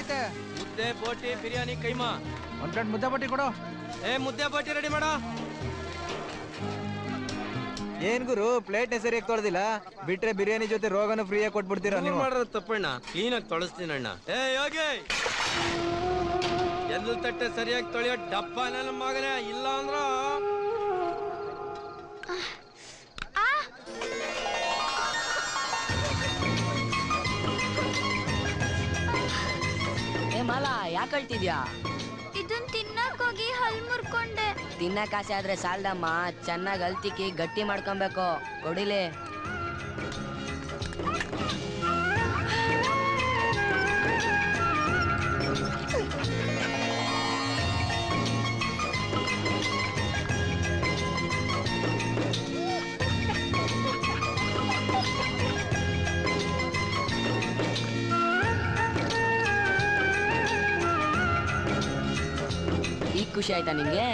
ಏನೈತೆ? ಮುದ್ದೆ ಬೋಟಿ ಬಿರಿಯಾನಿ ಕೈಮಾ. ಒಂದ್ ಪ್ಲೇಟ್ ಮುದ್ದೆ ಬೋಟಿ ಕೊಡು. ಮುದ್ದೆ ಬೋಟಿ ರೆಡಿ ಮಾಡೋ. ಏನ್ ಗುರು ಪ್ಲೇಟ್ ಸರಿಯಾಗಿ ತೊಳೆದಿಲ್ಲ, ಬಿಟ್ರೆ ಬಿರಿಯಾನಿ ಜೊತೆ ರೋಗನು ಫ್ರೀಯಾಗಿ ಕೊಟ್ಬಿಡ್ತೀರಾ ನೀವು? ಮಾಡೋದು ತಪ್ಪಣ್ಣ, ಕ್ಲೀನಾಗಿ ತೊಳಸ್ತೀನಿ ಅಣ್ಣ. ಯೋಗಿ ಎಲ್ಲ ತಟ್ಟೆ ಸರಿಯಾಗಿ ತೊಳೆಯೋ ಡಬ್ಬ ನನ್ನ ಮಗನೇ, ಇಲ್ಲ ಅಂದ್ರ ಮಾಲಾ ಯಾಕೆ ಅಳ್ತಿದ್ಯಾ? ಇದನ್ ತಿನ್ನಕ್ ಹೋಗಿ ಹಲ್ ಮುರ್ಕೊಂಡೆ. ತಿನ್ನಕ್ ಆಸೆ ಆದ್ರೆ ಸಾಲ್ದಮ್ಮ, ಚೆನ್ನಾಗಿ ಅಲ್ತಿಕ್ಕಿ ಗಟ್ಟಿ ಮಾಡ್ಕೊಬೇಕು. ಕೊಡಿಲಿ. ಈಗ ಖುಷಿ ಆಯ್ತಾ ನಿಂಗೆ?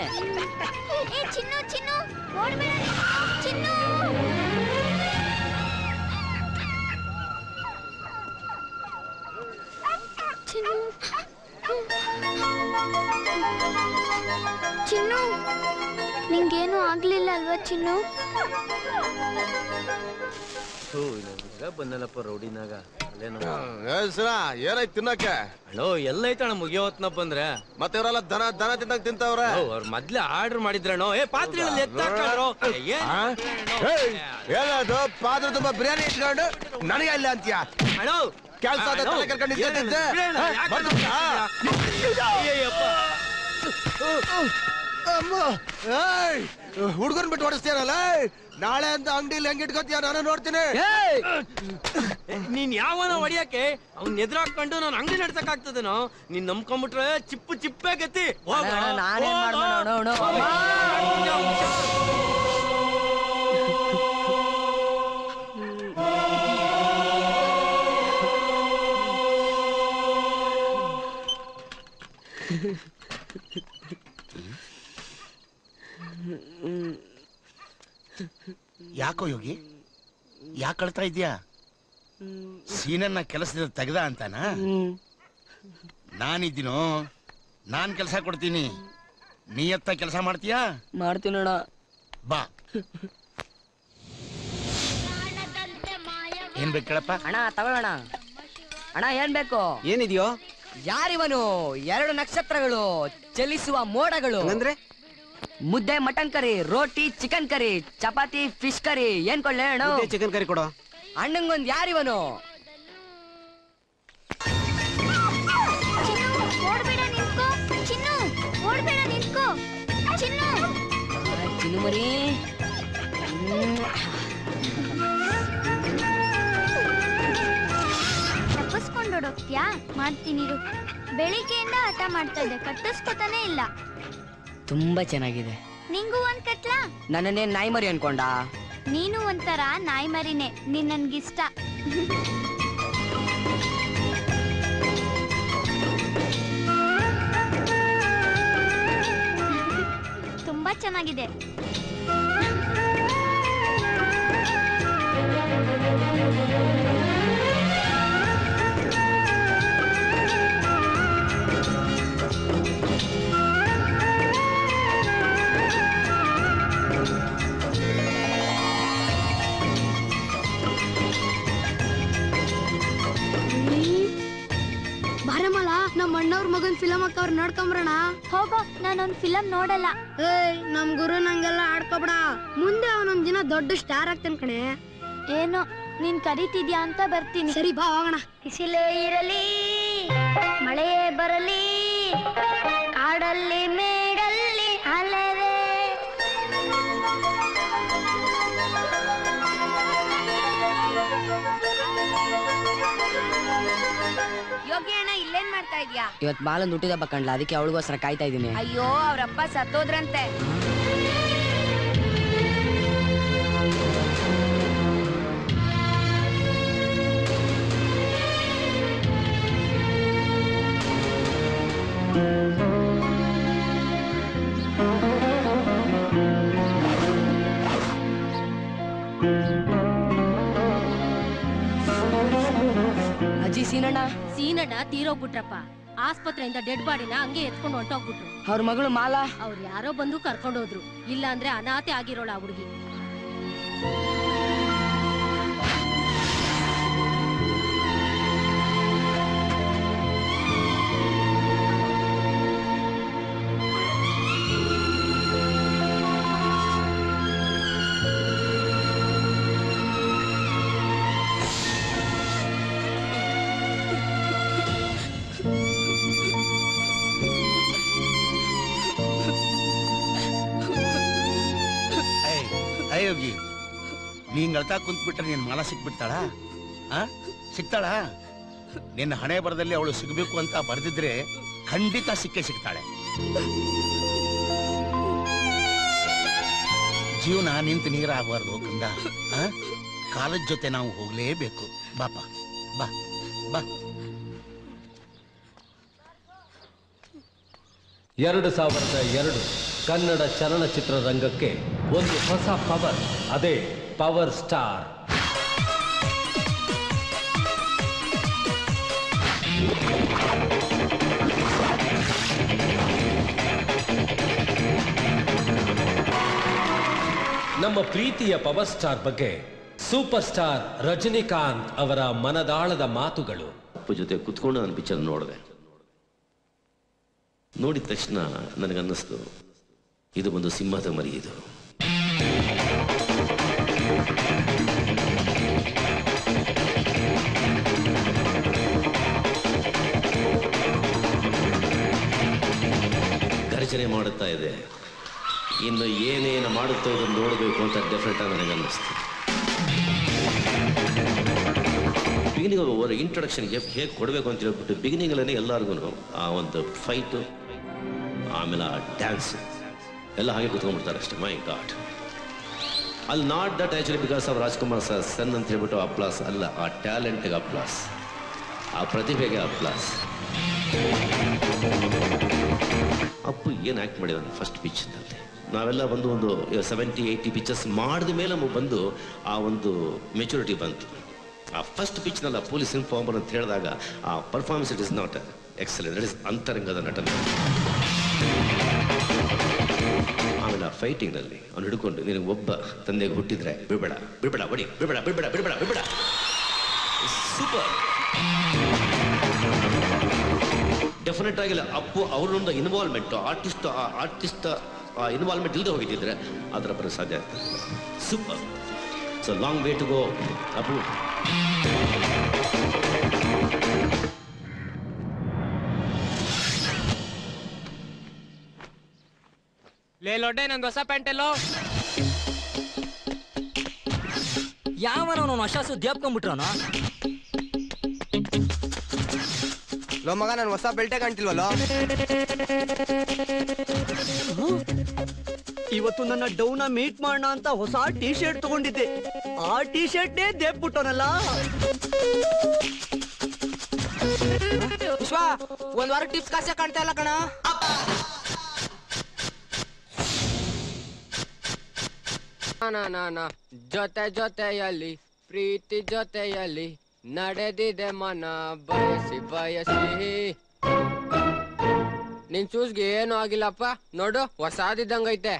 ಚಿನ್ನು ಚಿನ್ನು ಓಡ್ಬೇಡ ಚಿನ್ನು. ಚಿನ್ನು ಚಿನ್ನು ನಿಂಗೇನು ಆಗ್ಲಿಲ್ಲ ಅಲ್ವಾ ಚಿನ್ನು? ಬಂದಲ್ಲಪ್ಪ ರೌಡಿನಾಗ. ಏನಾಯ್ತು ತಿನ್ನಕ್ಕೆ? ಅಣ್ಣೋ ಎಲ್ಲೈತಣ್ಣ ಮುಗಿಯೋತ್ನ ಬಂದ್ರೆ. ಮತ್ತೆ ಇವರೆಲ್ಲ ದನ ದನ ತಿಂದಾಗ ತಿಂತವ್ರೆ. ಅವ್ರ ಮೊದ್ಲೇ ಆರ್ಡರ್ ಮಾಡಿದ್ರಣ್ಣೋ. ಪಾತ್ರೆಗಳಲ್ಲಿ ಎತ್ತಾಕಂಡ್ರು. ಏನದು ಪಾತ್ರೆ ತುಂಬಾ ಬಿರಿಯಾನಿ ಇಟ್ಕೊಂಡು ನನಗೆ ಇಲ್ಲ ಅಂತೀಯ? ಅಣ್ಣೋ ಕೆಲ್ಸ ಕರ್ಕೊಂಡು ನಿಂತಿದ್ದೆ. ಹುಡ್ಗನ್ ಬಿಟ್ಟು ಹೊಡಿಸ್ತೀರಲ್ಲ, ನಾಳೆ ಅಂತ ಅಂಗಡಿಲಿ ಹೆಂಗ್ ಇಟ್ಕೋತೀಯ ನಾನು ನೋಡ್ತೀನಿ. ನೀನ್ ಯಾವನ ಹೊಡಿಯಕ್ಕೆ ಅವ್ನ್ ಎದುರಾಕೊಂಡು ನಾನು ಅಂಗಡಿ ನಡ್ಸಕ್ ಆಗ್ತದೇನೋ? ನೀನ್ ನಂಬ್ಕೊಂಡ್ಬಿಟ್ರೆ ಚಿಪ್ಪು ಚಿಪ್ಪೆ ಗತಿ. ಯಾಕೋ ಯೋಗಿ, ಯಾಕೆ ಅಳ್ತಾ ಇದ್ಯಾ? ಸೀನನ್ನ ಕೆಲಸದಿಂದ ತೆಗೆದ ಅಂತಾನ? ನಾನಿದ್ದೀನೋ, ನಾನ್ ಕೆಲಸ ಕೊಡ್ತೀನಿ, ನೀ ಎತ್ತ ಕೆಲಸ ಮಾಡ್ತೀಯಾ? ಮಾಡ್ತೀನಣ್ಣ. ಬಾ. ಏನ್ ಬೇಕು ಕೇಳಪ್ಪ? ಅಣ್ಣ ತಗೊಳ್ಳೋಣ. ಅಣ್ಣ ಏನ್ ಬೇಕು? ಏನಿದೆಯೋ? ಯಾರಿವನು? 2 ನಕ್ಷತ್ರಗಳು, ಚಲಿಸುವ ಮೋಡಗಳು. ಅಂದ್ರೆ ಮುದ್ದೆ ಮಟನ್ ಕರಿ, ರೋಟಿ ಚಿಕನ್ ಕರಿ, ಚಪಾತಿ ಫಿಶ್ ಕರಿ. ಏನ್ ಕೊಳ್ಳೆ ಅಣ್ಣ? ಚಿಕನ್ ಕರಿ ಕೊಡು. ಅಣ್ಣಂಗೊಂದ್ ಯಾರಿವನು? ಓಡ್ಬೇಡ ನಿಂತ್ಕೋ ಚಿನ್ನು, ಓಡ್ಬೇಡ ನಿಂತ್ಕೋ ಚಿನ್ನು. ಚಿನ್ನು ಮರಿ. ತಪ್ಪಿಸ್ಕೊಂಡೋಡೋಗ್ತ್ಯಾ? ಮಾಡ್ತೀನಿರು. ಬೆಳಿಗ್ಗೆಯಿಂದ ಹಠ ಮಾಡ್ತಾ ಇದ್ದೆ, ಕಟ್ಟಿಸ್ಕೊತಾನೆ ಇಲ್ಲ. ತುಂಬಾ ಚೆನ್ನಾಗಿದೆ. ನಿಂಗೂ ಒಂದ್ ಕಟ್ಲಾ? ನನ್ನನ್ನೇ ನಾಯಿ ಮರಿ ಅನ್ಕೊಂಡ? ನೀನು ಒಂಥರ ನಾಯಿ ಮರಿನೇ, ನೀನ್ ನನ್ಗಿಷ್ಟ. ತುಂಬಾ ಚೆನ್ನಾಗಿದೆ. ನಮ್ಮ ಅಣ್ಣವ್ರ ಮಗನ್ ಫಿಲಮ್ ಹಾಕವ್ರ ನೋಡ್ಕೊಂಬ್ರಣ. ಹೋಗೋ, ನಾನೊಂದ್ ಫಿಲಮ್ ನೋಡಲ್ಲ. ನಮ್ ಗುರು ನಂಗೆಲ್ಲ ಆಡ್ಕೊಬೇಡ, ಮುಂದೆ ಅವನೊಂದ್ ದಿನ ದೊಡ್ಡ ಸ್ಟಾರ್ ಆಗ್ತಾನೆ ಕಣೆ. ಏನೋ ನೀನ್ ಕರೀತಿದ್ಯಾ ಅಂತ ಬರ್ತೀನಿ. ಸರಿ ಬಾ ಹೋಗೋಣ. ಬಿಸಿಲೇ ಇರಲಿ, ಮಳೆಯೇ ಬರಲಿ, ಕಾಡಲ್ಲಿ ಮೇಡಲ್ಲಿ ಅಲೆವೆ. ಯೋಗಿ ಅಣ್ಣ ಇಲ್ಲೇನ್ ಮಾಡ್ತಾ ಇದ್ಯಾ? ಇವತ್ ಬಾಲನ್ ಹುಟ್ಟಿದ ಬಕ್ಕಂಡ್ಲ, ಅದಕ್ಕೆ ಅವಳಿಗೋಸ್ಕರ ಕಾಯ್ತಾ ಇದೀನಿ. ಅಯ್ಯೋ ಅವ್ರಪ್ಪ ಸತ್ತೋದ್ರಂತೆ. ಅಜ್ಜಿ ಸೀನಣ್ಣ ಸೀನಣ್ಣ ತೀರೋಗ್ಬಿಟ್ರಪ್ಪ. ಆಸ್ಪತ್ರೆಯಿಂದ ಡೆಡ್ ಬಾಡಿನ ಹಂಗೆ ಎತ್ಕೊಂಡು ಹೊಂಟೋಗ್ಬಿಟ್ರು. ಅವ್ರ ಮಗಳು ಮಾಲಾ ಅವ್ರು ಯಾರೋ ಬಂದು ಕರ್ಕೊಂಡೋದ್ರು. ಇಲ್ಲ ಅಂದ್ರೆ ಅನಾಥೆ ಆಗಿರೋಳ ಆ ಹುಡುಗಿ. ಅಯೋಗಿ, ನೀನ್ ಅಳ್ತಾ ಕುಂತ್ಬಿಟ್ರೆ ನಿನ್ ಮಾಲ ಸಿಕ್ಬಿಡ್ತಾಳ? ಸಿಗ್ತಾಳ? ನಿನ್ನ ಹಣೆ ಬರದಲ್ಲಿ ಅವಳು ಸಿಗ್ಬೇಕು ಅಂತ ಬರ್ದಿದ್ರೆ ಖಂಡಿತ ಸಿಕ್ಕೇ ಸಿಗ್ತಾಳೆ. ಜೀವನ ನಿಂತು ನೀರಾಗಬಾರ್ದು ಕಂದ. ಕಾಲದ ಜೊತೆ ನಾವು ಹೋಗ್ಲೇಬೇಕು. ಬಾಪ ಬಾ ಬಾ. 2002 ಕನ್ನಡ ಚಲನಚಿತ್ರ ರಂಗಕ್ಕೆ ಒಂದು ಹೊಸ ಪವರ್, ಅದೇ ಪವರ್ ಸ್ಟಾರ್. ನಮ್ಮ ಪ್ರೀತಿಯ ಪವರ್ ಸ್ಟಾರ್ ಬಗ್ಗೆ ಸೂಪರ್ ಸ್ಟಾರ್ ರಜನಿಕಾಂತ್ ಅವರ ಮನದಾಳದ ಮಾತುಗಳು. ಅಪ್ಪ ಜೊತೆ ಕುತ್ಕೊಂಡು ನಾನು ಪಿಕ್ಚರ್ ನೋಡಿದೆ. ನೋಡಿದ ತಕ್ಷಣ ನನಗನ್ನಿಸ್ತು, ಇದು ಒಂದು ಸಿಂಹದ ಮರಿ. ಇದು ಗರ್ಜನೆ ಮಾಡುತ್ತಾ ಇದೆ. ಇನ್ನು ಏನೇನು ಮಾಡುತ್ತೋ ಇದನ್ನು ನೋಡಬೇಕು ಅಂತ ಡೆಫಿನೆಟ್ ಆಗಿ ನನಗನ್ನಿಸ್ತು. ಬಿಗಿನಿಂಗ್ ಅವರ ಇಂಟ್ರೊಡಕ್ಷನ್ ಹೇಗೆ ಕೊಡಬೇಕು ಅಂತ ಹೇಳ್ಬಿಟ್ಟು ಬಿಗಿನಿಂಗಲ್ಲೇ ಎಲ್ಲರಿಗೂ ಆ ಒಂದು ಫೈಟು, ಆಮೇಲೆ ಆ ಡ್ಯಾನ್ಸ್ ಎಲ್ಲ ಹಾಗೆ ಕೂತ್ಕೊಂಡ್ಬಿಡ್ತಾರೆ ಅಷ್ಟೇ. ಮೈ ಗಾಡ್, ಅಲ್ಲಿ not that actually because of Rajkumar sir son ಅಂತ ಹೇಳ್ಬಿಟ್ಟು ಅಪ್ಲಾಸ್ ಅಲ್ಲ, ಆ ಟ್ಯಾಲೆಂಟ್ಗೆ ಅಪ್ಲಾಸ್, ಆ ಪ್ರತಿಭೆಗೆ ಅಪ್ಲಾಸ್. ಅಪ್ಪು ಏನು ಆ್ಯಕ್ಟ್ ಮಾಡಿದಾನೆ ಫಸ್ಟ್ ಪಿಕ್ಚರ್ನಲ್ಲಿ. ನಾವೆಲ್ಲ ಒಂದು 70-80 ಪಿಕ್ಚರ್ಸ್ ಮಾಡಿದ ಮೇಲೆ ನಮಗೆ ಬಂದು ಆ ಒಂದು ಮೆಚುರಿಟಿ ಬಂತು. ಆ ಫಸ್ಟ್ ಪಿಚ್ನಲ್ಲಿ ಆ ಪೊಲೀಸ್ ಇನ್ಫಾರ್ಮರ್ ಅಂತ ಹೇಳಿದಾಗ ಆ performance it is not excellent, that is ಅಂತರಂಗದ ನಟನೆ. ಆಮೇಲೆ ಆ ಫೈಟಿಂಗ್ನಲ್ಲಿ ಅವ್ನು ಹಿಡ್ಕೊಂಡು, ನಿನಗೆ ಒಬ್ಬ ತಂದೆಗೆ ಹುಟ್ಟಿದ್ರೆ ಬಿಡಬೇಡ ಬಿಡಬೇಡ ಬಡಿ ಬಿಡಬೇಡ ಬಿಡಬೇಡ ಬಿಡಬೇಡ ಬಿಡಬೇಡ, ಸೂಪರ್. ಡೆಫಿನೆಟ್ ಆಗಿಲ್ಲ ಅಪ್ಪು ಅವ್ರನ್ನೊಂದು ಇನ್ವಾಲ್ವ್ಮೆಂಟ್, ಆರ್ಟಿಸ್ಟ್ ಇನ್ವಾಲ್ವ್ಮೆಂಟ್ ಇಲ್ಲದೆ ಹೋಗಿದ್ದಿದ್ರೆ ಅದರ ಬರೋ ಸಾಧ್ಯ ಆಗ್ತದೆ. Super. So long way to go Appu. ಲೇ ಲೊಡ್ಡೆ, ನಂದು ಹೊಸ ಪ್ಯಾಂಟ್ ಎಲ್ಲೋ? ಯಾವನವನು ಹೊಸ ಸುದ್ದಿ ಹಾಕೊಂಡ್ಬಿಟ್ರವನ? ಲೋ ಮಗ, ನಾನು ಹೊಸ ಬೆಲ್ಟೇ ಕಾಣ್ತಿಲ್ವಲ್ಲ. ಇವತ್ತು ನನ್ನ ಡೌನ ಮೀಟ್ ಮಾಡೋಣ ಅಂತ ಹೊಸ ಟೀ ಶರ್ಟ್ ತಗೊಂಡಿದ್ದೆ. ಆ ಟೀ ಶರ್ಟ್ನೇ ದೇಬ್ಬಿಟ್ಟವನಲ್ಲ. ವಿಶ್ವ, ಒಂದ್ ವಾರ ಟಿಪ್ಸ್ ಕಾಸೆ ಕಾಣ್ತಾ ಇಲ್ಲ ಕಣ. ಜೊತೆ ಜೊತೆಯಲ್ಲಿ ಪ್ರೀತಿ ಜೊತೆಯಲ್ಲಿ ನಡೆದಿದೆ ಮನ ಬಯಸಿ ಬಯಸಿ. ನಿನ್ ಚೂಸ್ಗೆ ಏನು ಆಗಿಲ್ಲಪ್ಪ, ನೋಡು ಹೊಸಾದಿದ್ದಂಗೈತೆ.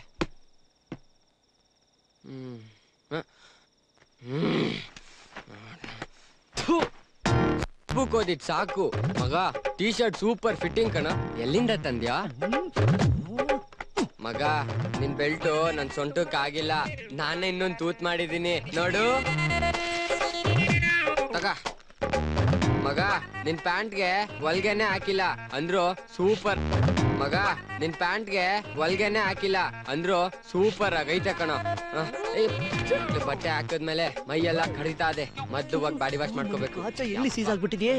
ಬುಕ್ ಓದಿದ್ ಸಾಕು ಮಗ. ಟೀ ಶರ್ಟ್ ಸೂಪರ್ ಫಿಟ್ಟಿಂಗ್ ಕಣ. ಎಲ್ಲಿಂದ ತಂದ್ಯಾ ಮಗ? ನಿನ್ ಬೆಲ್ಟು ನನ್ ಸೊಂಟಕ್ಕಾಗಿಲ್ಲ, ನಾನೇ ಇನ್ನೊಂದು ತೂತ್ ಮಾಡಿದೀನಿ ನೋಡು. ತಗ ಮಗ, ನಿನ್ ಪ್ಯಾಂಟ್ಗೆ ಹೊಲ್ಗೆನೆ ಹಾಕಿಲ್ಲ ಅಂದ್ರು ಸೂಪರ್. ಮಗ, ನಿನ್ ಪ್ಯಾಂಟ್ಗೆ ಹೊಲ್ಗೆನೆ ಹಾಕಿಲ್ಲ ಅಂದ್ರು ಸೂಪರ್ ಆಗೈತೆ ಕಣ. ಬಟ್ಟೆ ಹಾಕದ್ಮೇಲೆ ಮೈಯೆಲ್ಲ ಕಡಿತಾ ಇದೆ, ಮೊದ್ಲು ಹೋಗಿ ಬಾಡಿ ವಾಶ್ ಮಾಡ್ಕೋಬೇಕು. ಎಲ್ಲಿ ಸೀಸ್ ಆಗ್ಬಿಟ್ಟಿದ್ಯೆ?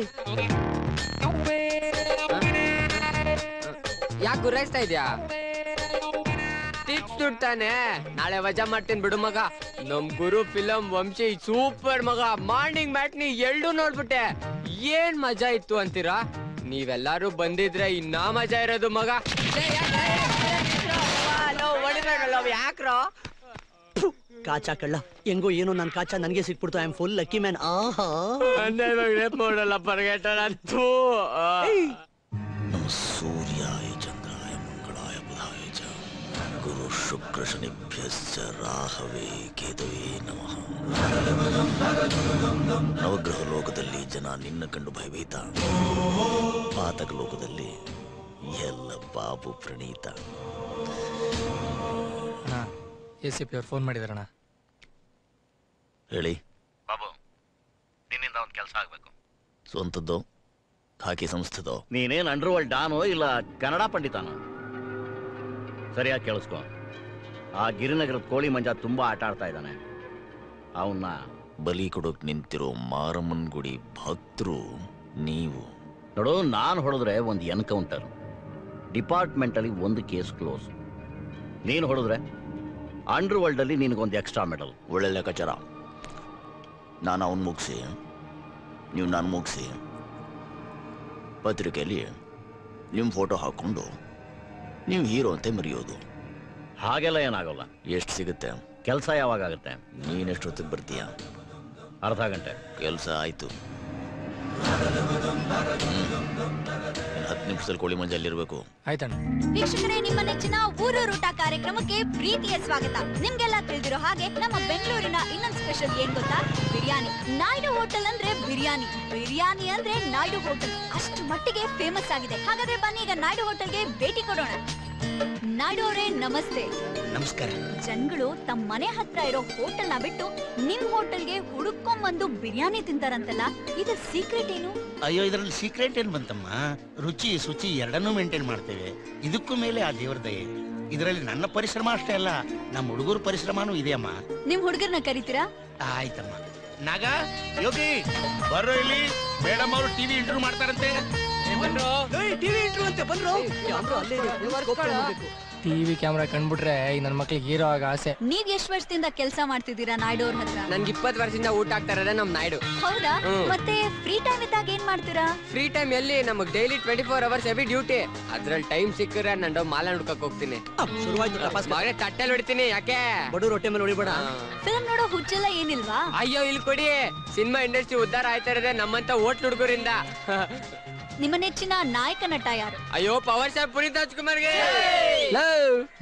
ಯಾಕೆ ಗುರಾಯಿಸ್ತಾ ಇದ್ಯಾ? ಟಿಪ್ಸ್ ದುಡ್ತಾನೆ, ನಾಳೆ ವಜಾ ಮಾಡ್ತೀನಿ ಬಿಡು ಮಗ. ನಮ್ ಗುರು ಫಿಲಂ ವಂಶಿ ಸೂಪರ್ ಮಗ. ಮಾರ್ನಿಂಗ್ ಮ್ಯಾಟ್ನಿ ಎರಡು ನೋಡ್ಬಿಟ್ಟೆ, ಏನ್ ಮಜಾ ಇತ್ತು ಅಂತೀರಾ? ನೀವೆಲ್ಲಾರು ಬಂದಿದ್ರೆ ಇನ್ನ ಮಜಾ ಇರೋದು ಮಗ. ಯಾಕ್ರೋ ಕಾಚಾ ಕಳ್ಳ, ಹೆಂಗೋ ಏನೋ ನನ್ ಕಾಚಾ ನನ್ಗೆ ಸಿಕ್ಬಿಡ್ತು. I am full lucky man. ಆಹಾ, ರೇಪ್ ಮಾಡಲ್ಲ ಪರ್ಗೆಟ. ಶುಕ್ರಶನಿಭ್ಯಶ್ಚ ರಾಹವೇ ಕೇತವೇ ನಮಃ. ನವಗ್ರಹ ಲೋಕದಲ್ಲಿ ಜನ ನಿನ್ನ ಕಂಡು ಭಯಭೀತ, ಪಾತಕ ಲೋಕದಲ್ಲಿ ಎಲ್ಲ ಬಾಬು ಪ್ರಣೀತ. ACP ಅವ್ರು ಫೋನ್ ಮಾಡಿದಾರಣ್ಣ. ಹೇಳಿ ಬಾಬು, ನಿನ್ನಿಂದ ಒಂದು ಕೆಲಸ ಆಗ್ಬೇಕು. ಸ್ವಂತದ್ದು ಖಾಕಿ ಸಂಸ್ಥೆದೋ? ನೀನೇನ್ ಅಂಡರ್ವರ್ಲ್ಡ್ ಡಾನೋ ಇಲ್ಲ ಕನ್ನಡ ಪಂಡಿತಾನೋ? ಸರಿಯಾಗಿ ಕೇಳಿಸ್ಕೊ. ಆ ಗಿರಿನಗರದ ಕೋಳಿ ಮಂಜ ತುಂಬಾ ಆಟ ಆಡ್ತಾ ಇದ್ದಾನೆ. ಅವನ್ನ ಬಲಿ ಕೊಡೋಕ್ ನಿಂತಿರೋ ಮಾರಮ್ಮನ್ ಗುಡಿ ಭಕ್ತರು ನೀವು. ನೋಡು, ನಾನು ಹೊಡೆದ್ರೆ ಒಂದು ಎನ್ಕೌಂಟರ್, ಡಿಪಾರ್ಟ್ಮೆಂಟ್ ಅಲ್ಲಿ ಒಂದು ಕೇಸ್ ಕ್ಲೋಸ್. ನೀನು ಹೊಡೆದ್ರೆ ಅಂಡರ್ ವರ್ಲ್ಡ್ ಅಲ್ಲಿ ನಿನಗೊಂದು ಎಕ್ಸ್ಟ್ರಾ ಮೆಡಲ್. ಒಳ್ಳೆ ಲೆಕ್ಕಾಚಾರ. ನಾನು ಅವನ್ ಮುಗಿಸಿ, ನೀವು ನಾನು ಮುಗಿಸಿ, ಪತ್ರಿಕೆಯಲ್ಲಿ ನಿಮ್ಮ ಫೋಟೋ ಹಾಕೊಂಡು ನೀವು ಹೀರೋ ಅಂತ ಮರೆಯೋದು. ಹಾಗೆಲ್ಲ ಏನಾಗಲ್ಲ. ಎಷ್ಟು ಸಿಗುತ್ತೆ? ಕೆಲಸ ಯಾವಾಗ ಆಗುತ್ತೆ? ನೀನೆಷ್ಟೊತ್ತಿಗೆ ಬರ್ತೀಯ? ಅರ್ಧ ಗಂಟೆ. ಕೆಲಸ ಆಯ್ತು. 10 ನಿಮಿಷದಲ್ಲಿ ಕೋಳಿ ಮಂಜಲ್ಲಿರ್ಬೇಕು. ಆಯ್ತಣ್ಣ. ವೀಕ್ಷಕರೇ, ನಿಮ್ಮ ನೆಚ್ಚಿನ ಊರೂಟ ಕಾರ್ಯಕ್ರಮಕ್ಕೆ ಪ್ರೀತಿಯ ಸ್ವಾಗತ. ನಿಮ್ಗೆಲ್ಲ ತಿಳಿದಿರೋ ಹಾಗೆ ನಮ್ಮ ಬೆಂಗಳೂರಿನ ಇನ್ನೊಂದು ಸ್ಪೆಷಲ್ ಏನ್ ಗೊತ್ತಾ? ಬಿರಿಯಾನಿ. ನಾಯ್ಡು ಹೋಟೆಲ್ ಅಂದ್ರೆ ಬಿರಿಯಾನಿ, ಬಿರಿಯಾನಿ ಅಂದ್ರೆ ನಾಯ್ಡು ಹೋಟೆಲ್. ಅಷ್ಟು ಮಟ್ಟಿಗೆ ಫೇಮಸ್ ಆಗಿದೆ. ಹಾಗಾದ್ರೆ ಬನ್ನಿ ಈಗ ನಾಯ್ಡು ಹೋಟೆಲ್ಗೆ ಭೇಟಿ ಕೊಡೋಣ. ನಾಯ್ಡು ಅವರೇ, ನಮಸ್ತೆ. ನಮಸ್ಕಾರ. ಜನಗಳು ತಮ್ಮ ಮನೆ ಹತ್ರ ಇರೋ ಹೋಟೆಲ್ ನ ಬಿಟ್ಟು ನಿಮ್ ಹೋಟೆಲ್ಗೆ ಹುಡುಕೊಂಡ್ ಬಂದು ಬಿರಿಯಾನಿ ತಿಂತಾರಂತಲ್ಲ, ಇದು ಸೀಕ್ರೆಟ್ ಏನು? ಅಯ್ಯೋ, ಇದರಲ್ಲಿ ಸೀಕ್ರೆಟ್ ಏನ್ ಬಂತಮ್ಮ? ರುಚಿ ಶುಚಿ ಎರಡನ್ನೂ ಮೇಂಟೈನ್ ಮಾಡ್ತೇವೆ. ಇದಕ್ಕೂ ಮೇಲೆ ಆ ದೇವ್ರ ದಯೆ. ಇದರಲ್ಲಿ ನನ್ನ ಪರಿಶ್ರಮ ಅಷ್ಟೇ ಅಲ್ಲ, ನಮ್ಮ ಹುಡುಗರ ಪರಿಶ್ರಮನೂ ಇದೆ ಅಮ್ಮ. ನಿಮ್ ಹುಡುಗರ್ನ ಕರಿತೀರಾ? ಆಯ್ತಮ್ಮ. ನಾಗ, ಯೋಗಿ ಬರ್ರೋ ಇಲ್ಲಿ. ಮೇಡಮ್ ಅವರು ಟಿವಿ ಇಂಟರ್ವ್ಯೂ ಮಾಡ್ತಾರಂತೆ. ಟಿವಿ ಕ್ಯಾಮ್ರಾ ಕಂಡ್ಬಿಟ್ರೆ ಈಗ ನನ್ನ ಮಕ್ಳಿಗೆ ಹೀರೋ ಆಗ ಆಸೆ. ನೀವ್ ಎಷ್ಟ್ ವರ್ಷದಿಂದ ಕೆಲಸ ಮಾಡ್ತಿದ್ದೀರಾ ನಾಯ್ಡು ಅವ್ರ ಹತ್ರ? ನನ್ಗೆ 20 ವರ್ಷದಿಂದ ಊಟ ಆಗ್ತಾ ಇರೋದೇ ನಮ್ ನಾಯ್ಡು. ಹೌದಾ? ಮತ್ತೆ ಫ್ರೀ ಟೈಮ್ ಇದ್ದಾಗ ಏನ್ ಮಾಡ್ತೀರಾ? ಫ್ರೀ ಟೈಮ್ ಎಲ್ಲಿ, ನಮಗ್ ಡೈಲಿ 24 ಅವರ್ಸ್ ಹೆವಿ ಡ್ಯೂಟಿ. ಅದ್ರಲ್ಲಿ ಟೈಮ್ ಸಿಕ್ಕರೆ ನಾನು ಮಾಲ ಹುಡ್ಕಕ್ ಹೋಗ್ತೀನಿ. ಮಗನೇ ತಟ್ಟೆಲ್ ಹೊಡಿತೀನಿ. ಯಾಕೆ ಬಡವ್ರ ಹೊಟ್ಟೆ ಮೇಲೆ ಹೊಡಿಬೇಡ. ಫಿಲ್ಮ್ ನೋಡೋ ಹುಚ್ಚೆಲ್ಲ ಏನಿಲ್ವಾ? ಅಯ್ಯೋ, ಇಲ್ಲಿ ಕೊಡಿ. ಸಿನಿಮಾ ಇಂಡಸ್ಟ್ರಿ ಉದ್ಧಾರ ಆಯ್ತಾ ಇರೋದೇ ನಮ್ಮಂತ ಹೋಟ್ಲ್ ಹುಡುಗರಿಂದ. ನಿಮ್ಮ ನೆಚ್ಚಿನ ನಾಯಕ ನಟ ಯಾರು? ಅಯ್ಯೋ, ಪವರ್ ಸ್ಟಾರ್ ಪುನೀತ್ ರಾಜ್ಕುಮಾರ್ಗೆ.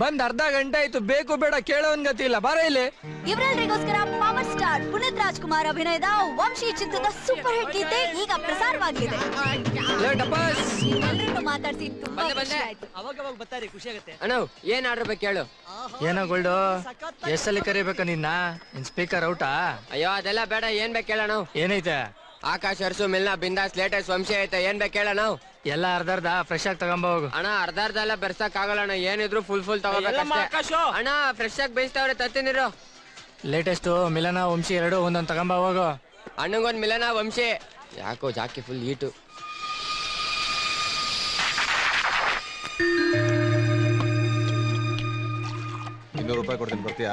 ಬಂದ್ ಅರ್ಧ ಗಂಟೆ ಆಯ್ತು, ಬೇಕು ಬೇಡ ಕೇಳೋನ್ ಗತಿ ಇಲ್ಲ. ಬಾರ ಇಲ್ಲಿ. ಇವರೆಲ್ಲರಿಗೋಸ್ಕರ ಪವರ್ ಸ್ಟಾರ್ ಪುನೀತ್ ರಾಜ್ಕುಮಾರ್ ಅಭಿನಯದ ವಂಶಿ ಚಿತ್ರದ ಸೂಪರ್ ಹಿಟ್ ಗೀತೆ ಈಗ ಪ್ರಸಾರವಾಗಲಿದೆ. ಎಲ್ಲರನ್ನು ಮಾತಾಡ್ಸಿ ತುಂಬಾ ಖುಷಿ ಆಯ್ತು. ಅವಾಗ ಬರ್ತಾರೆ, ಖುಷಿ ಆಗುತ್ತೆ. ಅಣ್ಣ, ಏನ್ ಆರ್ಡರ್ ಬೇಕು ಹೇಳು. ಏನೋ ಗೋಲ್ಡು, ಎಷ್ಟಲ್ಲಿ ಕರಿಬೇಕ ನಿನ್ನ? ಸ್ಪೀಕರ್ ಔಟಾ? ಅಯ್ಯೋ, ಅದೆಲ್ಲ ಬೇಡ. ಏನ್ ಬೇಕು ಹೇಳೋಣ. ಏನೈತೆ? ಆಕಾಶ್, ಅರ್ಸು, ಮಿಲ್ನಾ, ಬಿಂದಾಸ್, ಲೇಟೆಸ್ಟ್ ವಂಶಿ ಐತೆ. ಏನ್ ಬೇಕು ಹೇಳೋಣ. ಎಲ್ಲ ಅರ್ಧ ಫ್ರೆಶ್ ಆಗಿ ತಗೊಂಬ ಹೋಗು. ಅಣ್ಣ, ಅರ್ಧ ಎಲ್ಲ ಬೆರ್ಸಕ್ ಆಗಲ್ಲ ಅಣ್ಣ. ಏನಿದ್ರು ಫುಲ್ ತಗೋಬೇಕಷ್ಟೇ. ಅಣ್ಣ, ಫ್ರೆಶ್ ಆಗಿ ಬೇಯಿಸ್ತಾವ್ರೆ, ತತ್ತೀನಿರು. ಲೇಟೆಸ್ಟ್ ಮಿಲನ ವಂಶಿ ಎರಡು ಒಂದೊಂದು ತಗೊಂಬ ಹೋಗು. ಅಣ್ಣಗೊಂದ್ ಮಿಲನ ವಂಶಿ. ಯಾಕೋ ಜಾಕಿ ಫುಲ್ ಹೀಟು. ₹200 ಕೊಡ್ತೀನಿ, ಬರ್ತೀಯಾ?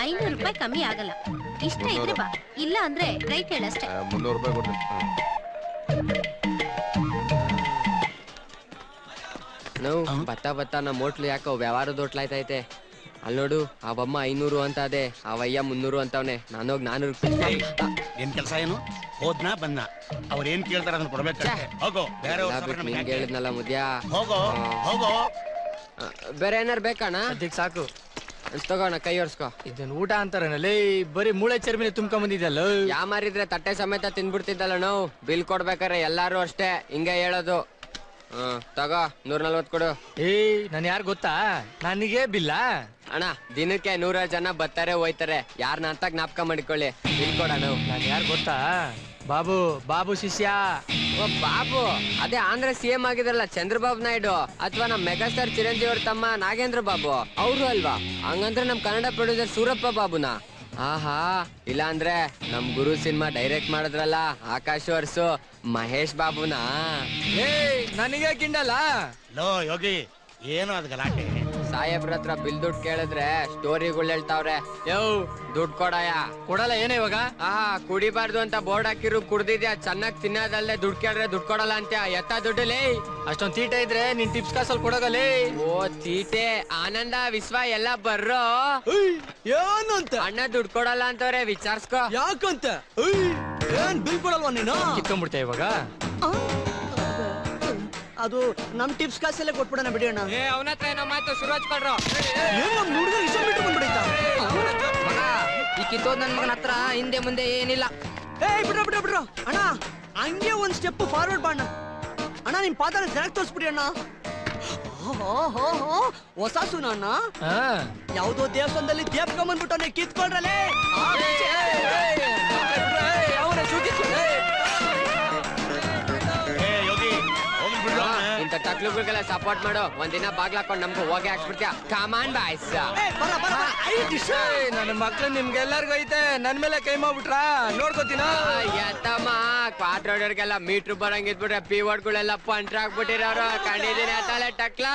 500 ರೂಪಾಯಿ ಕಮ್ಮಿ ಆಗಲ್ಲ. ಇಷ್ಟ ಇದ್ರೆ ಬಾ, ಇಲ್ಲ ಅಂದ್ರೆ ಕೈ ಕೇಳಷ್ಟೇ. ₹300 ಕೊಡ್ತೀನಿ. ನಾವು ಬತ್ತ ನಮ್ಮ ಹೋಟ್ಲು ಯಾಕೋ ವ್ಯವಹಾರದ ಹೋಟ್ಲಾಯ್ತೈತೆ. ಅಲ್ಲಿ ನೋಡು, ಅವಮ್ಮ 500 ಅಂತ ಅದೇ, ಅವಯ್ಯ 300 ಅಂತವನೆ. ನಾನೋಗ್ 400. ಏನ್ ಕೆಲಸ ಏನು? ಹೋದ್ನಾ ಬಂದ? ಅವ್ರ ಏನ್ ಕೇಳ್ತಾರ ಅದನ್ನ ಕೊಡ್ಬೇಕು. ಹೋಗೋ, ಬೇರೆ ಹೇಳಿದ್ನಲ್ಲ ಮುದ್ಯಾ. ಹೋಗೋ ಹೋಗೋ. ಬೇರೆ ಏನಾರು ಬೇಕಣ್ಣ? ಅದಕ್ಕೆ ಸಾಕು. ತಗೋಣ, ಕೈ ಒರ್ಸ್ಕೊ. ಇದನ್ನ ಊಟ ಅಂತಾರನಲ್ಲಿ, ಬರೀ ಮೂಳೆ ಚರ್ಮಿನ ತುಂಬ್ಕೊಂಡ್ ಬಂದಿದ್ದಲ್ಲ. ಯಾಮಾರಿದ್ರೆ ತಟ್ಟೆ ಸಮೇತ ತಿನ್ಬಿಡ್ತಿದ್ದಲ್ಲ ನಾವು. ಬಿಲ್ ಕೊಡ್ಬೇಕಾರೆ ಎಲ್ಲಾರು ಅಷ್ಟೇ ಹಿಂಗೆ ಹೇಳೋದು. ತಗೋ, 140 ಕೊಡು. ನನ್ ಯಾರು ಗೊತ್ತಾ? ನನಗೆ ಬಿಲ್ಲ. ಅಣ್ಣ, ದಿನಕ್ಕೆ 100 ಜನ ಬರ್ತಾರೆ ಹೋಯ್ತಾರೆ. ಯಾರನ್ನ ಅಂತ ಜ್ಞಾಪಕ ಮಾಡಿಕೊಳ್ಳಿ. ಬಿಲ್ ಕೊಡೋಣ. ನಾನು ಯಾರು ಗೊತ್ತಾ? ಬಾಬು ಶಿಷ್ಯ. ಓ, ಬಾಬು. ಅದೇ ಆಂಧ್ರ CM ಆಗಿದ್ರಲ್ಲ, ಚಂದ್ರಬಾಬು ನಾಯ್ಡು. ಅಥವಾ ನಮ್ ಮೆಗಾಸ್ಟಾರ್ ಚಿರಂಜೀವಿ ಅವ್ರ ತಮ್ಮ ನಾಗೇಂದ್ರ ಬಾಬು ಅವರು ಅಲ್ವಾ? ಹಂಗಂದ್ರೆ ನಮ್ ಕನ್ನಡ ಪ್ರೊಡ್ಯೂಸರ್ ಸೂರಪ್ಪ ಬಾಬುನಾ? ಆಹಾ, ಇಲ್ಲ ಅಂದ್ರೆ ನಮ್ ಗುರು ಸಿನಿಮಾ ಡೈರೆಕ್ಟ್ ಮಾಡಿದ್ರಲ್ಲ ಆಕಾಶ್ ಅರ್ಸು, ಮಹೇಶ್ ಬಾಬುನಾ? ನನಗೆ ಕಿಂಡಲ್ಲ. ಲೋ ಯೋಗಿ, ಏನು ಅದ್ ಗಲಾಟೆ? ಸಾಹೇಬ್ರ ಹತ್ರ ಬಿಲ್ ದುಡ್ಡು ಕೇಳಿದ್ರೆ ಸ್ಟೋರಿಗಳು ಹೇಳ್ತಾವ್ರೆ. ಯೋ, ದುಡ್ಡು ಕೊಡಯ. ಕೊಡಲ್ಲ. ಏನ ಇವಾಗ? ಕುಡಿಬಾರ್ದು ಅಂತ ಬೋರ್ಡ್ ಹಾಕಿರು, ಕುಡ್ದಿದ್ಯಾ. ಚೆನ್ನಾಗ್ ತಿನ್ನೋದಲ್ಲೇ ದುಡ್ಡು ಕೇಳಿದ್ರೆ ದುಡ್ಡು ಕೊಡಲ್ಲ ಅಂತ. ಎತ್ತ ದುಡ್ಡಲೇ? ಅಷ್ಟೊಂದ್ ತೀಟೆ ಇದ್ರೆ ನಿನ್ ಟಿಪ್ಸ್ ಕಾಸಲ್ಲಿ ಕೊಡೋಗಲೇ. ಓ, ತೀಟೆ. ಆನಂದ, ವಿಶ್ವ ಎಲ್ಲ ಬರ್ರೋ. ಏನು ಅಂತ? ಅಣ್ಣ ದುಡ್ಡು ಕೊಡಲ್ಲ ಅಂತವ್ರೆ, ವಿಚಾರ್ಸ್ಕೊ. ಯಾಕಂತ? ಏನ್ ಬಿಲ್ ಕೊಡಲ್ವಾ ನೀನು? ಕಿತ್ಕೊಂಡ್ಬಿಡ್ತೇ ಇವಾಗ. ಅದು ನಮ್ ಟಿಪ್ಸ್ ಕಾಸಲ್ಲೇ ಕೊಟ್ಬಿಡೋಣ ಬಿಡಿ ಅಣ್ಣ. ಅವನ ಹತ್ರ ಏನೋ ಮಾತು ಶುರು ಹಚ್ಕೊಳ್ರು. ಈ ಕಿತ್ತೋದ್ ನನ್ ಮಗನ ಹತ್ರ ಹಿಂದೆ ಮುಂದೆ ಏನಿಲ್ಲ. ಬಿಡ್ರ ಅಣ್ಣ, ಹಂಗೆ ಒಂದ್ ಸ್ಟೆಪ್ ಫಾರ್ವರ್ಡ್ ಬಾಣ ಅಣ್ಣ. ನಿಮ್ ಪಾದ ಜರಕ್ ತೋರಿಸ್ಬಿಡಿ ಅಣ್ಣ. ಹೊಸ ಸುನ ಅಣ್ಣ, ಯಾವ್ದೋ ದೇವಸ್ಥಾನದಲ್ಲಿ ದೇವಕ ಬಂದ್ಬಿಟ್ಟು ಕಿತ್ಕೊಂಡ್ರಲ್ಲೇ. ಇಂಥ ಟಕ್ಲುಗಳಿಗೆಲ್ಲ ಸಪೋರ್ಟ್ ಮಾಡು. ಒಂದಿನ ಬಾಗ್ಲಾಕೊಂಡ್ ನಮ್ಗೂ ಹೋಗಿ ಹಾಕ್ಸ್ಬಿಡ್ತೀಯ. ಕಮಾನ್ ಬಾಯ್ಸ್. ನನ್ನ ಮಕ್ಳು ನಿಮ್ಗೆಲ್ಲರಿಗೂ ಐತೆ, ನನ್ ಮೇಲೆ ಕೈ ಮಾಡ್ಬಿಟ್ರಾ ನೋಡ್ಕೋತೀನ. ಎತ್ತಮ್ಮ ಕ್ವಾರ್ಟರ್ ರೋಡರ್ಗೆಲ್ಲ ಮೀಟ್ರ್ ಬರಂಗಿದ್ಬಿಟ್ರೆ ಪಿ ವರ್ಡ್ಗಳೆಲ್ಲ ಪಂಟ್ರ್ ಆಗ್ಬಿಟ್ಟಿರೋರು ಕಂಡಿದ್ದೀನಿ ಅತ್ತಲೆ ಟಕ್ಲ.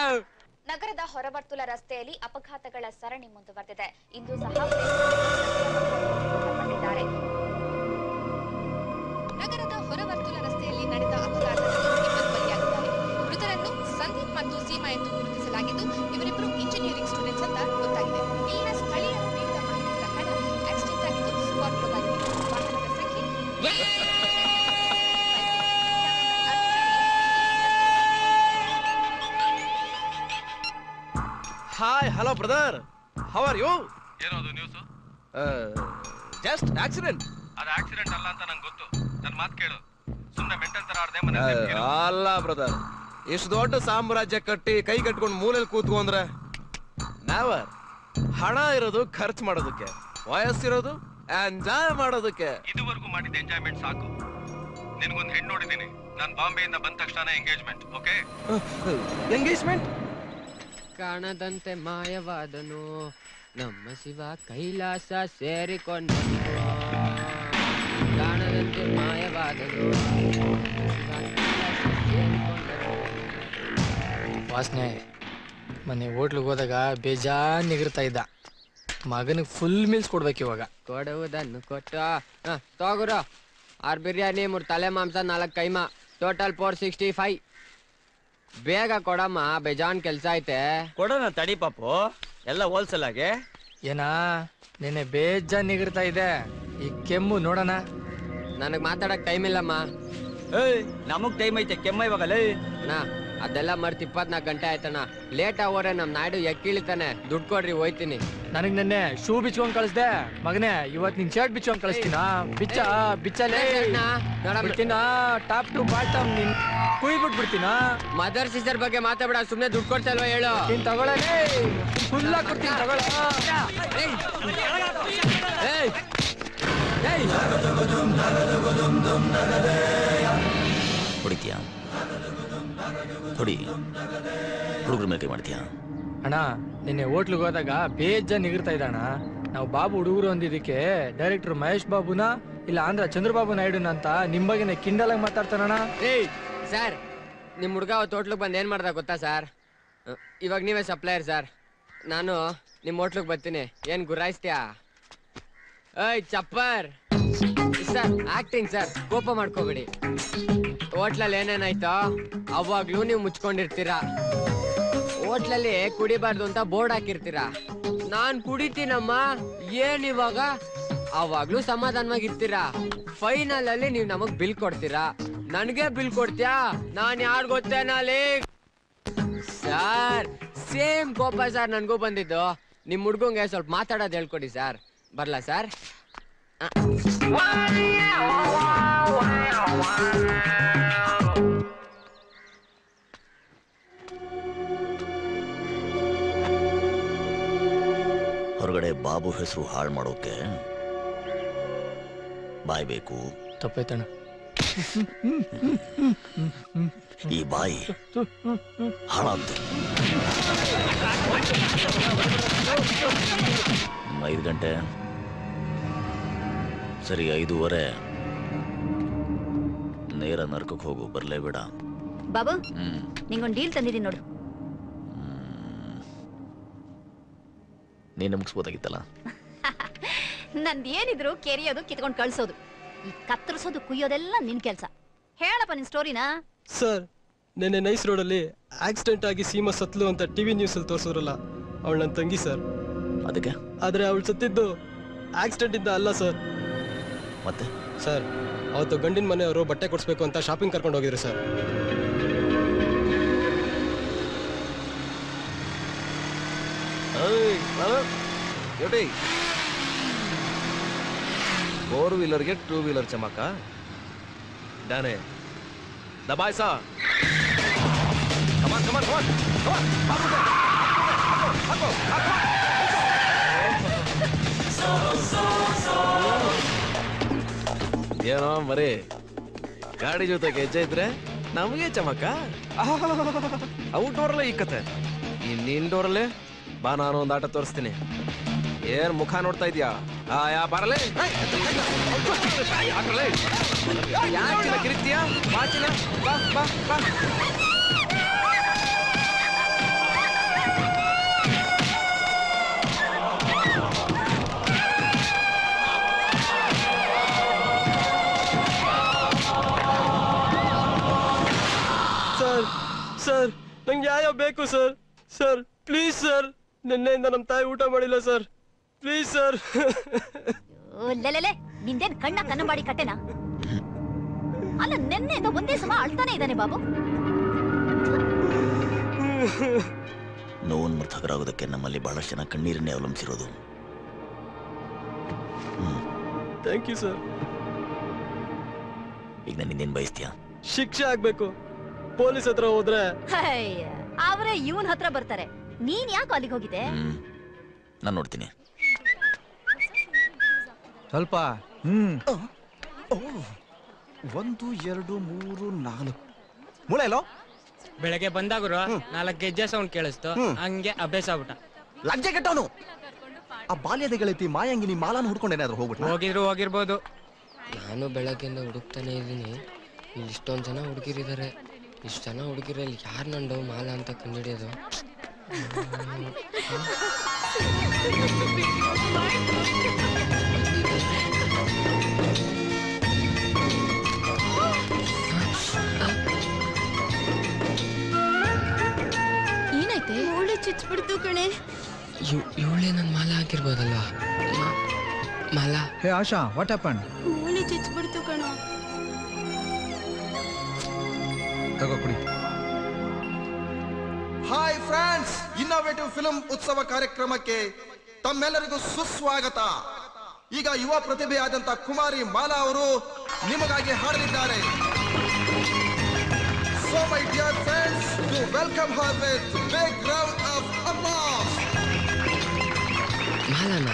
ನಗರದ ಹೊರವರ್ತುಲ ರಸ್ತೆಯಲ್ಲಿ ಅಪಘಾತಗಳ ಸರಣಿ ಮುಂದುವರೆದಿದೆ. ಇಂದು ಸಹ ನಗರದ ಹೊರವರ್ತುಲ ರಸ್ತೆಯಲ್ಲಿ ನಡೆದ ಅಪಘಾತದಲ್ಲಿ ಇಬ್ಬರು ಬಲಿಯಾಗಿದ್ದಾರೆ. ಮೃತರನ್ನು ಸಂದೀಪ್ ಮತ್ತು ಸೀಮಾ ಎಂದು ಗುರುತಿಸಲಾಗಿದ್ದು, ಇವರಿಬ್ಬರು ಇಂಜಿನಿಯರಿಂಗ್ ಸ್ಟೂಡೆಂಟ್ಸ್ ಅಂತ ಗೊತ್ತಾಗಿದೆ. ಇಲ್ಲಿನ ಸ್ಥಳೀಯರು ನೀಡಿದ ಮಾಹಿತಿ ಪ್ರಕಾರ ಆಕ್ಸಿಡೆಂಟ್ ಆಗಿದ್ದು ಸ್ಪಾಟ್ಗಳಾಗಿದೆ. ವಾಹನದ ಸಂಖ್ಯೆ hi hello brother, how are you? ಏನದು ನ್ಯೂಸ್? Just accident. ಅದು ಆಕ್ಸಿಡೆಂಟ್ ಅಲ್ಲ ಅಂತ ನಂಗೆ ಗೊತ್ತು. ನನ್ನ ಮಾತು ಕೇಳು. ಸುಮ್ಮನೆ ಮೆಂಟಲ್ ತರ ಆಡದೆ ಮನೆ ಅಲ್ಲ ಬ್ರದರ್, ಇಷ್ಟು ದೊಡ್ಡ ಸಾಮ್ರಾಜ್ಯ ಕಟ್ಟಿ ಕೈ ಕಟ್ಕೊಂಡು ಮೂಲೆಯಲ್ಲಿ ಕೂತ್ಕೊಂಡ್ರೆ ನಾವರ್ ಹಣ ಇರೋದು ಖರ್ಚು ಮಾಡೋದಕ್ಕೆ, ವಯಸ್ಸಿರೋದು ಎಂಜಾಯ್ ಮಾಡೋದಕ್ಕೆ. ಇದುವರೆಗೂ ಮಾಡಿದ ಎಂಜಾಯ್ಮೆಂಟ್ ಸಾಕು. ನಿನಗೊಂದು ಹೆಣ್ಣು ನೋಡಿದ್ದೀನಿ. ನಾನು ಬಾಂಬೆಯಿಂದ ಬಂದ ತಕ್ಷಣ ಎಂಗೇಜ್ಮೆಂಟ್. ಓಕೆ? ಎಂಗೇಜ್ಮೆಂಟ್? ಕಾಣದಂತೆ ಮಾಯವಾದನು ನಮ್ಮ ಶಿವ ಕೈಲಾಸ ಸೇರಿಕೊಂಡನು. ಕಾಣದಂತೆ ಮಾಯವಾದನು ವಾಸನೆ ಮೊನ್ನೆ ಹೋಟ್ಲಿಗೆ ಹೋದಾಗ ಬೇಜಾನ್ ನಿಗಿರ್ತಾ ಇದ್ದ. ಮಗನಿಗೆ ಫುಲ್ ಮೀಲ್ಸ್ ಕೊಡ್ಬೇಕು ಇವಾಗ. ಕೊಡುವುದನ್ನು ಕೊಟ್ಟು ತಗೋರು 6 ಬಿರಿಯಾನಿ 3 ತಲೆ ಮಾಂಸ 4 ಕೈಮಾ, ಟೋಟಲ್ 465. ಬೇಗ ಕೊಡಮ್ಮ, ಬೇಜಾನ್ ಕೆಲ್ಸ ಐತೆ. ಕೊಡೋಣ ತಡಿ ಪಾಪು, ಎಲ್ಲ ಹೋಲ್ಸೇಲ್ ಆಗಿ. ಏನಾ ನೆನೆ ಬೇಜಾನ್ ನಿಗಿರ್ತಾ ಇದೆ, ಈ ಕೆಮ್ಮು ನೋಡೋಣ. ನನಗ್ ಮಾತಾಡಕ್ ಟೈಮ್ ಇಲ್ಲಮ್ಮ. ನಮಗ್ ಟೈಮ್ ಐತೆ, ಕೆಮ್ಮ ಇವಾಗಲೇ. ಅಣ್ಣ ಅದೆಲ್ಲ ಮರ್ತ್ 24 ಗಂಟೆ ಆಯ್ತಣ್ಣ. ಲೇಟ್ ಆಗೋರೆ ನಮ್ ನಾಯ್ಡು ಎಕ್ಕಿಳಿತಾನೆ. ದುಡ್ಡು ಕೊಡ್ರಿ ಹೋಯ್ತೀನಿ. ನನಗ್ ನೆನ್ನೆ ಶೂ ಬಿಚ್ಕೊಂಡ್ ಕಳಿಸ್ದೆ ಮಗನೇ, ಇವತ್ ನಿನ್ ಶರ್ಟ್ ಬಿಚ್ಕೊಂಡ್ ಕಳಿಸ್ತೀನ. ಬಿಚ್ಚಲೇ ಬಿಡ್ತೀನ, ಟಾಪ್ ಟು ಬಾಟಮ್ ನಿನ್ ಕುಯ್ ಬಿಟ್ಬಿಡ್ತೀನ. ಮದರ್ ಸಿಸ್ಟರ್ ಬಗ್ಗೆ ಮಾತಾಡ, ಸುಮ್ನೆ ದುಡ್ಡು ಕೊಡ್ತಾ ಇಲ್ವಾ ಹೇಳು. ನೀನ್ ತಗೊಳ್ಳೇ, ಫುಲ್ ಆಗಿ ಕೊಡ್ತೀನಿ ತಗೊಳ್ಳ. ಹೊಡಿತೀಯ? ಹೊಡಿ, ಹುಡುಗರ ಮೇಲೆ ಕೈ ಮಾಡ್ತೀಯ? ಅಣ್ಣ ನಿನ್ನೆ ಹೋಟ್ಲಿಗೆ ಹೋದಾಗ ಬೇಜಾನ್ ನಿಗಿರ್ತಾ ಇದ್ದ ಅಣ್ಣ. ನಾವು ಬಾಬು ಹುಡುಗರು ಅಂದಿದ್ದಕ್ಕೆ ಡೈರೆಕ್ಟರ್ ಮಹೇಶ್ ಬಾಬುನ ಇಲ್ಲ ಆಂಧ್ರ ಚಂದ್ರಬಾಬು ನಾಯ್ಡುನ ಅಂತ ನಿಮ್ ಬಗ್ಗೆ ಕಿಂಡಲ್ ಆಗಿ ಮಾತಾಡ್ತಾನಣ್ಣ. ಸರ್ ನಿಮ್ ಹುಡುಗ ಅವತ್ತು ಹೋಟ್ಲಿಗೆ ಬಂದು ಏನ್ ಮಾಡ್ದ ಗೊತ್ತಾ ಸರ್? ಇವಾಗ ನೀವೇ ಸಪ್ಲೈಯರ್ ಸರ್. ನಾನು ನಿಮ್ ಹೋಟ್ಲಿಗೆ ಬರ್ತೀನಿ, ಏನ್ ಗುರಾಯಿಸ್ತೀಯಾ? ಏಯ್ ಚಪ್ಪರ್ ಸರ್, ಆಕ್ಟಿಂಗ್ ಸರ್, ಕೋಪ ಮಾಡ್ಕೋಬೇಡಿ. ಹೋಟ್ಲಲ್ಲಿ ಏನೇನಾಯ್ತೋ ಅವಾಗ್ಲೂ ನೀವು ಮುಚ್ಕೊಂಡಿರ್ತೀರಾ. ಹೋಟ್ಲಲ್ಲಿ ಕುಡಿಬಾರ್ದು ಅಂತ ಬೋರ್ಡ್ ಹಾಕಿರ್ತೀರಾ. ನಾನ್ ಕುಡಿತೀನಮ್ಮ, ಏನ್ ಇವಾಗ? ಅವಾಗ್ಲೂ ಸಮಾಧಾನವಾಗಿರ್ತೀರಾ. ಫೈನಲ್ ಅಲ್ಲಿ ನೀವ್ ನಮಗ್ ಬಿಲ್ ಕೊಡ್ತೀರಾ. ನನ್ಗೆ ಬಿಲ್ ಕೊಡ್ತೀಯಾ? ನಾನ್ ಯಾರ್ ಗೊತ್ತೇನಲ್ಲಿ ಸರ್? ಸೇಮ್ ಕೋಪ ಸರ್ ನನ್ಗೂ ಬಂದಿದ್ದು. ನಿಮ್ ಹುಡ್ಗಂಗೆ ಸ್ವಲ್ಪ ಮಾತಾಡೋದು ಹೇಳ್ಕೊಡಿ ಸರ್. ಬರ್ಲಾ ಸರ್? ಹೊರಗಡೆ ಬಾಬು ಹೆಸರು ಹಾಳು ಮಾಡೋಕೆ ಬಾಯಿ ಬೇಕು. ತಪ್ಪಾಯ್ತಣ್ಣ. ಈ ಬಾಯಿ ಹಾಳಾಗ್ತು. 5 ಗಂಟೆ ಸರಿ, 5:15 ನೇರ ನರ್ಕಕ್ಕೆ ಹೋಗು. ಬರ್ಲೇಬೇಡ ಬಾಬು. ನಿಂಗೊಂದು ಡೀಲ್ ತಂದಿದ್ದೀನಿ ನೋಡು. ನೀನು ಮುಗಿಸ್ಬೋದಾಗಿತ್ತಲ್ಲ. ನಂದು ಏನಿದ್ರು ಕೆರಿಯೋದು, ಕಿತ್ಕೊಂಡು ಕಳ್ಸೋದು. ಈ ಕತ್ತರಿಸೋದು ಕುಯ್ಯೋದೆಲ್ಲ ನಿನ್ ಕೆಲ್ಸ. ಹೇಳಪ್ಪ ನಿನ್ ಸ್ಟೋರಿನಾ. ಸರ್, ನೆನ್ನೆ ನೈಸ್ ರೋಡಲ್ಲಿ ಆಕ್ಸಿಡೆಂಟ್ ಆಗಿ ಸೀಮಾ ಸತ್ಲು ಅಂತ ಟಿವಿ ನ್ಯೂಸ್ ಅಲ್ಲಿ ತೋರಿಸೋರಲ್ಲ, ಅವಳು ನನ್ನ ತಂಗಿ ಸರ್. ಅದಕ್ಕೆ? ಆದ್ರೆ ಅವಳು ಸತ್ತಿದ್ದು ಆಕ್ಸಿಡೆಂಟ್ ಇಂದ ಅಲ್ಲ ಸರ್. ಮತ್ತೆ ಸರ್, ಅವತ್ತು ಗಂಡಿನ ಮನೆಯವರು ಬಟ್ಟೆ ಕೊಡಿಸ್ಬೇಕು ಅಂತ ಶಾಪಿಂಗ್ ಕರ್ಕೊಂಡು ಹೋಗಿದ್ರು ಸರ್. ಡ್ಯೂಟಿ 4 ವೀಲರ್ಗೆ 2 ವೀಲರ್ ಚಮಕ ಡಾನೆ ದಬಾಯ್ಸ ಕಮಾನ್ ಕಮಾನ್ ಕಮಾನ್ ಏನೋ ಮರಿ ಗಾಡಿ ಜೊತೆ ಹೆಜ್ಜೆ ಇದ್ರೆ ನಮಗೆ ಚಮಕ ಔಟ್ಡೋರಲ್ಲೇ ಈ ಕತೆ ಇನ್ ಇಂಡೋರಲ್ಲೇ ಬಾ ನಾನು ಒಂದು ಆಟ ತೋರಿಸ್ತೀನಿ ಏನ್ ಮುಖ ನೋಡ್ತಾ ಇದೀಯಾ ಯಾ ಬರಲೇ ಯಾಕಿನ ಕಿರಿತೀಯ ಬಾಚಿನ ಬಾ ಬಾ ಬಾ ಸರ್ ಸರ್ ನಂಗೆ ನ್ಯಾಯ ಬೇಕು ಸರ್ ಸರ್ ಪ್ಲೀಸ್ ಸರ್ ನಿನ್ನೆಯಿಂದ ನಮ್ಮ ತಾಯಿ ಊಟ ಮಾಡಿಲ್ಲ ಸರ್ ಪ್ಲೀಸ್ ಸರ್ ಲೆಲೆಲೆ ನಿಂದೇನ್ ಕಣ್ಣ ಕಣ್ಣು ಮಾಡಿ ಕಟ್ಟೆನಾ ಅಲ್ಲ ನೆನ್ನೆಯಿಂದ ಒಂದೇ ಸಮ ಅಳ್ತಾನೆ ಇದ್ದಾನೆ ಬಾಬು ನೋವನ್ನು ಮೃತಕರಾಗೋದಕ್ಕೆ ನಮ್ಮಲ್ಲಿ ಬಹಳಷ್ಟು ಜನ ಕಣ್ಣೀರನ್ನೇ ಅವಲಂಬಿಸಿರೋದು. Thank you sir. ಈಗ ನನ್ನಿಂದೇನು ಬಯಸ್ತೀಯಾ? ಶಿಕ್ಷೆ ಆಗ್ಬೇಕು. ಪೊಲೀಸ್ ಹತ್ರ ಹೋದ್ರೆ ಅವರೇ ಇವನ್ ಹತ್ರ ಬರ್ತಾರೆ. ನೀನ್ ಯಾಕೆ ಅಲ್ಲಿಗೆ ಹೋಗಿದೆ? ನಾನು ನೋಡ್ತೀನಿ. ಸ್ವಲ್ಪ 1 2 3 4 ಮೂಳೆ ಎಲ್ಲೋ ಬೆಳಗ್ಗೆ ಬಂದಾಗ್ರು 4 ಗೆಜ್ಜೆ ಸೌಂಡ್ ಕೇಳಿಸ್ತು, ಹಂಗೆ ಅಭ್ಯಾಸ ಆಗ್ಬಿಟ್ಟ. ಲಜ್ಜೆ ಕೆಟ್ಟವನು. ಆ ಬಾಲ್ಯದ ಗೆಳತಿ ಮಾಯಂಗಿನಿ ಮಾಲಾನ ಹುಡ್ಕೊಂಡೇನಾದ್ರು ಹೋಗ್ಬಿಟ್ಟು ಹೋಗಿರ್ಬೋದು. ನಾನು ಬೆಳಗ್ಗೆಯಿಂದ ಹುಡುಕ್ತಾನೆ ಇದ್ದೀನಿ. ಇಲ್ಲಿ ಇಷ್ಟೊಂದು ಜನ ಹುಡುಗಿರಿದ್ದಾರೆ. ಇಷ್ಟು ಜನ ಹುಡುಗಿರಲ್ಲಿ ಯಾರು ನಂಡು ಮಾಲ ಅಂತ ಕಂಡುಹಿಡಿಯೋದು? ಏನೈತೆ? ಮೂಳೆ ಚುಚ್ಚಿಬಿಡ್ತು ಕಣೆ. ಇವಳೇ ನನ್ನ ಮಾಲ ಹಾಕಿರ್ಬೋದಲ್ವಾ? ಮಾಲ. ಹೇ ಆಶಾ, ವಾಟ್ ಹ್ಯಾಪನ್? ಮೂಳೆ ಚುಚ್ಚಿಬಿಡ್ತು ಕಣೋ. ತಗೋ ಕುಡಿ. ಹಾಯ್ ಫ್ರೆಂಡ್ಸ್, ಇನ್ನೋವೇಟಿವ್ ಫಿಲ್ಮ್ ಉತ್ಸವ ಕಾರ್ಯಕ್ರಮಕ್ಕೆ ತಮ್ಮೆಲ್ಲರಿಗೂ ಸುಸ್ವಾಗತ. ಈಗ ಯುವ ಪ್ರತಿಭೆಯಾದಂತ ಕುಮಾರಿ ಮಾಲಾ ಅವರು ನಿಮಗಾಗಿ ಹಾಡಲಿದ್ದಾರೆ. So my dear friends, to welcome her with big round of applause. ಮಾಲಾನ